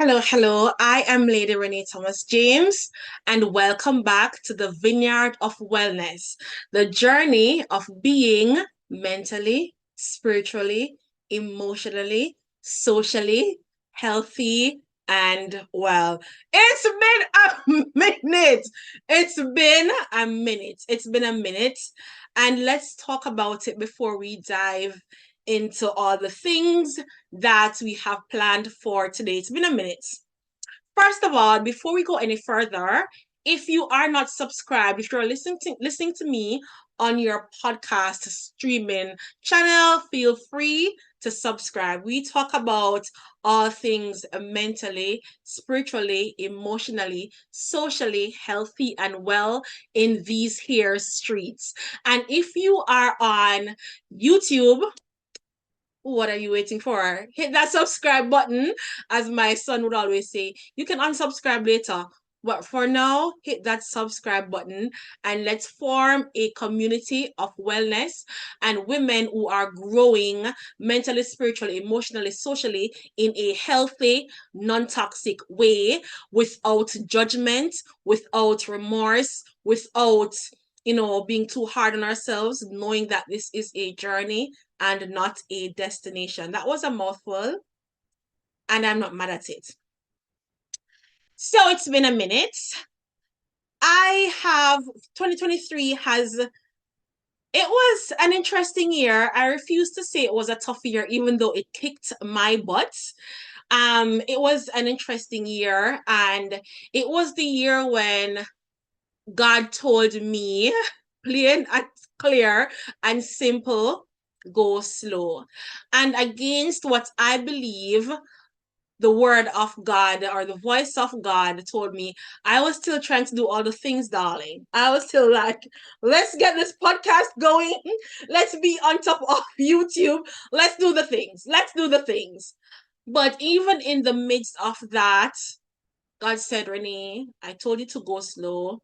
Hello, hello. I am Lady Renae Thomas James, and welcome back to the Vineyard of Wellness, the journey of being mentally, spiritually, emotionally, socially healthy and well. It's been a minute. It's been a minute. It's been a minute. And let's talk about it before we dive into all the things that we have planned for today. It's been a minute. First of all, before we go any further, if you are not subscribed, if you're listening to me on your podcast streaming channel, feel free to subscribe. We talk about all things mentally, spiritually, emotionally, socially healthy and well in these here streets. And if you are on YouTube, what are you waiting for? Hit that subscribe button, as my son would always say. You can unsubscribe later, but for now, hit that subscribe button and let's form a community of wellness and women who are growing mentally, spiritually, emotionally, socially in a healthy, non toxic way without judgment, without remorse, without being too hard on ourselves, knowing that this is a journey and not a destination. That was a mouthful, and I'm not mad at it. So it's been a minute. I have 2023 has it was an interesting year. I refuse to say it was a tough year, even though it kicked my butt. It was an interesting year, and it was the year when God told me, plain and clear and simple, go slow. And against what I believe the word of God or the voice of God told me, I was still trying to do all the things, darling. I was still like, let's get this podcast going. Let's be on top of YouTube. Let's do the things. Let's do the things. But even in the midst of that, God said, Renae, I told you to go slow.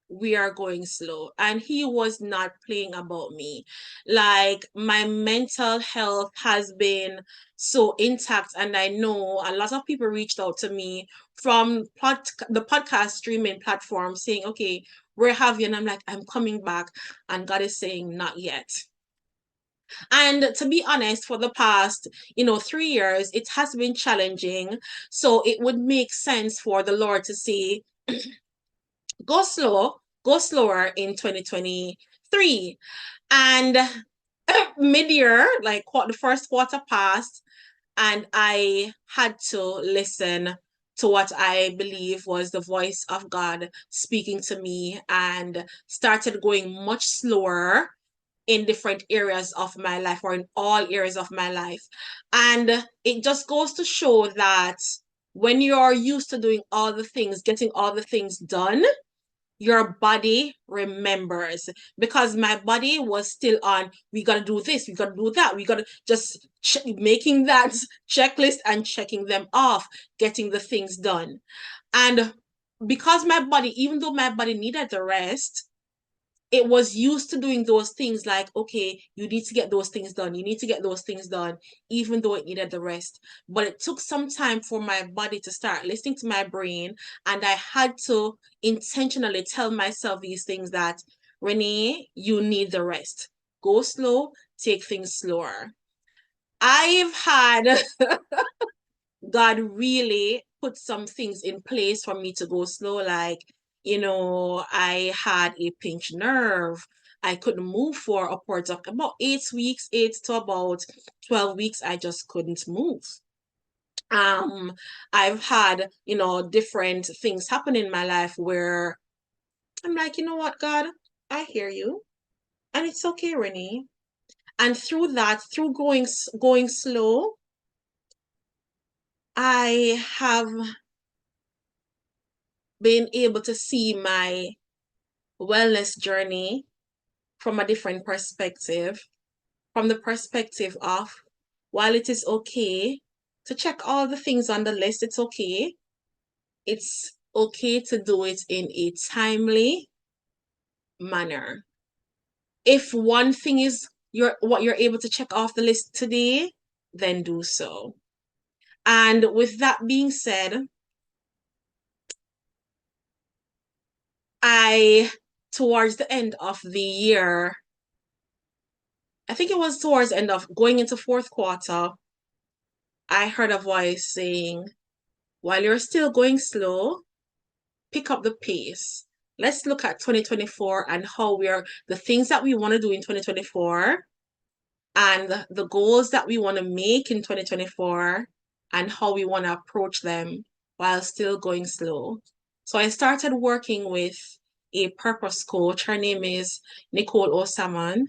We are going slow. And he was not playing about me. Like, my mental health has been so intact, and I know a lot of people reached out to me from the podcast streaming platform saying, okay, where have you? And I'm like, I'm coming back. And God is saying, not yet. And to be honest, for the past 3 years, it has been challenging. So it would make sense for the Lord to say, go slow, go slower in 2023. And mid-year, like the first quarter passed, and I had to listen to what I believe was the voice of God speaking to me, and started going much slower in different areas of my life, or in all areas of my life. And it just goes to show that when you're used to doing all the things, getting all the things done, your body remembers, because my body was still on, we got to do this, we got to do that, we got to just making that checklist and checking them off, getting the things done. And because my body, even though my body needed the rest, it was used to doing those things, like, okay, you need to get those things done, you need to get those things done, even though it needed the rest. But it took some time for my body to start listening to my brain, and I had to intentionally tell myself these things, that Renae, you need the rest, go slow, take things slower. I've had God really put some things in place for me to go slow. Like, I had a pinched nerve. I couldn't move for upwards of about 8 weeks, 8 to about 12 weeks. I just couldn't move. Um, I've had, different things happen in my life where I'm like, you know what, God, I hear you. And it's okay, Renae. And through that, through going slow, I have been able to see my wellness journey from a different perspective, from the perspective of, while it is okay to check all the things on the list, it's okay. It's okay to do it in a timely manner. If one thing is what you're able to check off the list today, then do so. And with that being said, towards the end of the year, I think it was towards the end of going into fourth quarter, I heard a voice saying, while you're still going slow, pick up the pace. Let's look at 2024 and how the things that we want to do in 2024 and the goals that we want to make in 2024 and how we want to approach them while still going slow. So I started working with a purpose coach. Her name is Nicole Osaman.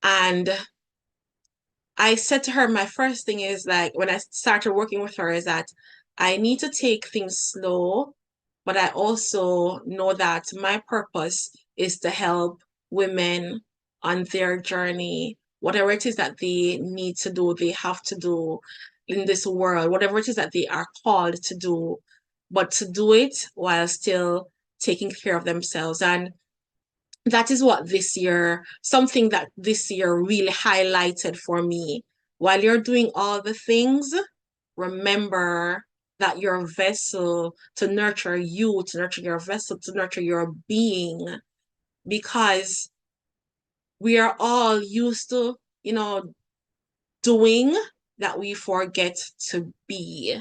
And I said to her, my first thing is like, when I started working with her, is that I need to take things slow, but I also know that my purpose is to help women on their journey, whatever it is that they need to do, they have to do in this world, whatever it is that they are called to do, but to do it while still taking care of themselves. And that is what something that this year really highlighted for me. While you're doing all the things, remember that your vessel to nurture you, to nurture your vessel, to nurture your being, because we are all used to, doing that we forget to be.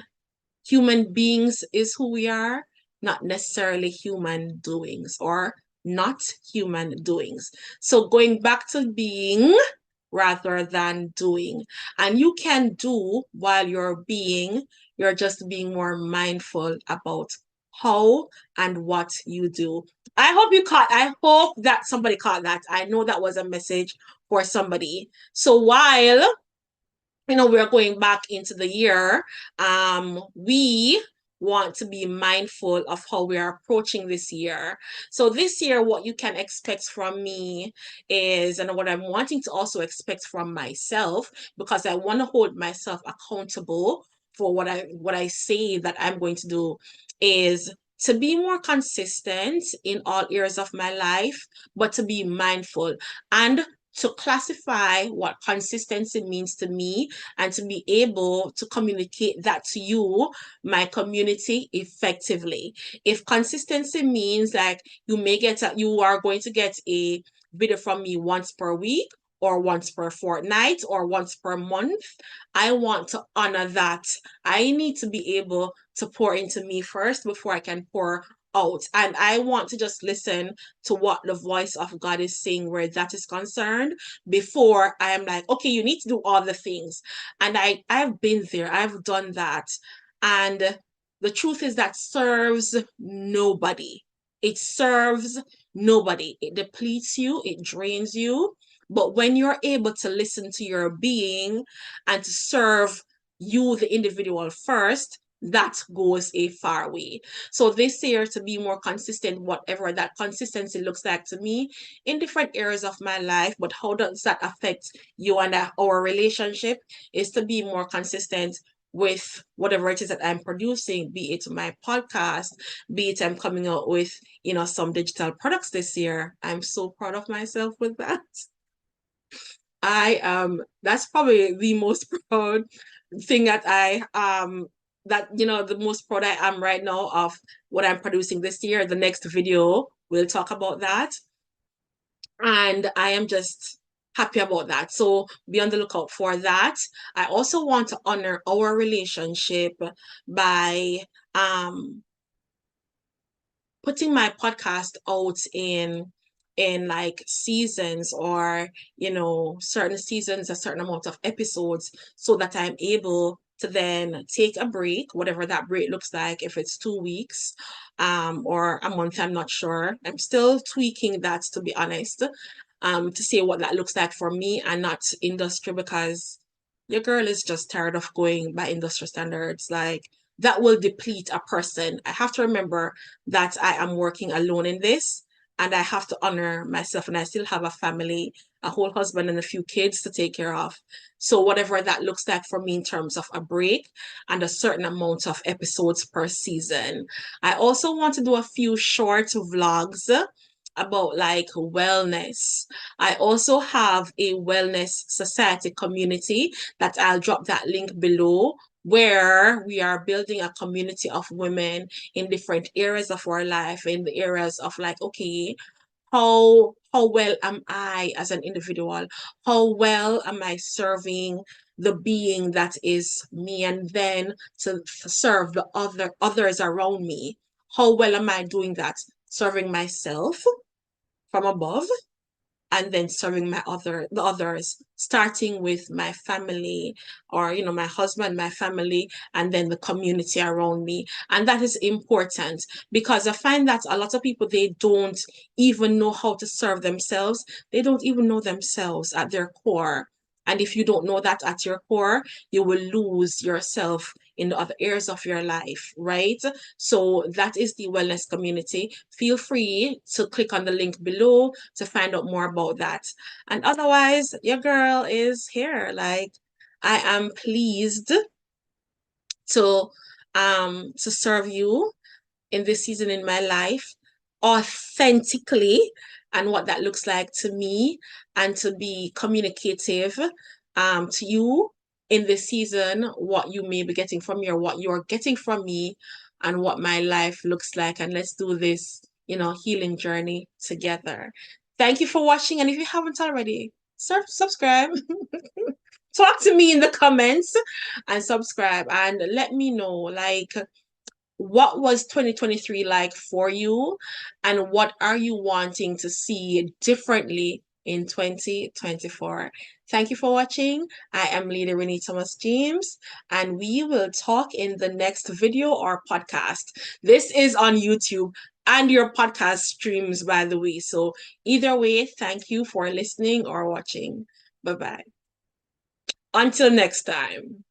Human beings is who we are, not necessarily human doings or not human doings. So going back to being rather than doing. And you can do while you're being, you're just being more mindful about how and what you do. I hope that somebody caught that. I know that was a message for somebody. So while we're going back into the year, we want to be mindful of how we are approaching this year. So this year, what you can expect from me is, and what I'm wanting to also expect from myself, because I want to hold myself accountable for what I say that I'm going to do, is to be more consistent in all areas of my life, but to be mindful and to classify what consistency means to me and to be able to communicate that to you, my community, effectively. If consistency means like you are going to get a video from me once per week or once per fortnight or once per month, I want to honor that. I need to be able to pour into me first before I can pour out. And I want to just listen to what the voice of God is saying where that is concerned before I am like, okay, you need to do all the things. And I've been there, I've done that. And the truth is that serves nobody. It serves nobody. It depletes you, it drains you. But when you're able to listen to your being and to serve you, the individual, first, that goes a far way. So this year, to be more consistent, whatever that consistency looks like to me in different areas of my life, but how does that affect you and our relationship, is to be more consistent with whatever it is that I'm producing, be it my podcast, be it I'm coming out with, some digital products this year. I'm so proud of myself with that. That's probably the most proud thing the most proud I am right now of what I'm producing this year. The next video we'll talk about that. And I am just happy about that. So be on the lookout for that. I also want to honor our relationship by putting my podcast out in like seasons, or certain seasons, a certain amount of episodes, so that I'm able to then take a break, whatever that break looks like, if it's 2 weeks or a month, I'm not sure. I'm still tweaking that, to be honest, to see what that looks like for me and not industry, because your girl is just tired of going by industry standards. Like, that will deplete a person. I have to remember that I am working alone in this, and I have to honor myself, and I still have a family, a whole husband and a few kids to take care of. So whatever that looks like for me in terms of a break and a certain amount of episodes per season. I also want to do a few short vlogs about like wellness. I also have a wellness society community that I'll drop that link below, where we are building a community of women in different areas of our life, in the areas of like, okay, how well am I as an individual? How well am I serving the being that is me, and then to serve the others around me? How well am I doing that? Serving myself from above, and then serving the others, starting with my family, or my husband, my family, and then the community around me. And that is important, because I find that a lot of people, they don't even know how to serve themselves. They don't even know themselves at their core. And if you don't know that at your core, you will lose yourself in the other areas of your life, right? So that is the wellness community. Feel free to click on the link below to find out more about that. And otherwise, your girl is here. Like, I am pleased to serve you in this season in my life authentically, and what that looks like to me, and to be communicative to you in this season, what you may be getting from me, or what you're getting from me, and what my life looks like. And let's do this, healing journey together. Thank you for watching. And if you haven't already, subscribe. Talk to me in the comments and subscribe, and let me know, like, what was 2023 like for you, and what are you wanting to see differently in 2024? Thank you for watching. I am Lady Renae Thomas James, and we will talk in the next video or podcast. This is on YouTube and your podcast streams, by the way. So either way, thank you for listening or watching. Bye bye. Until next time.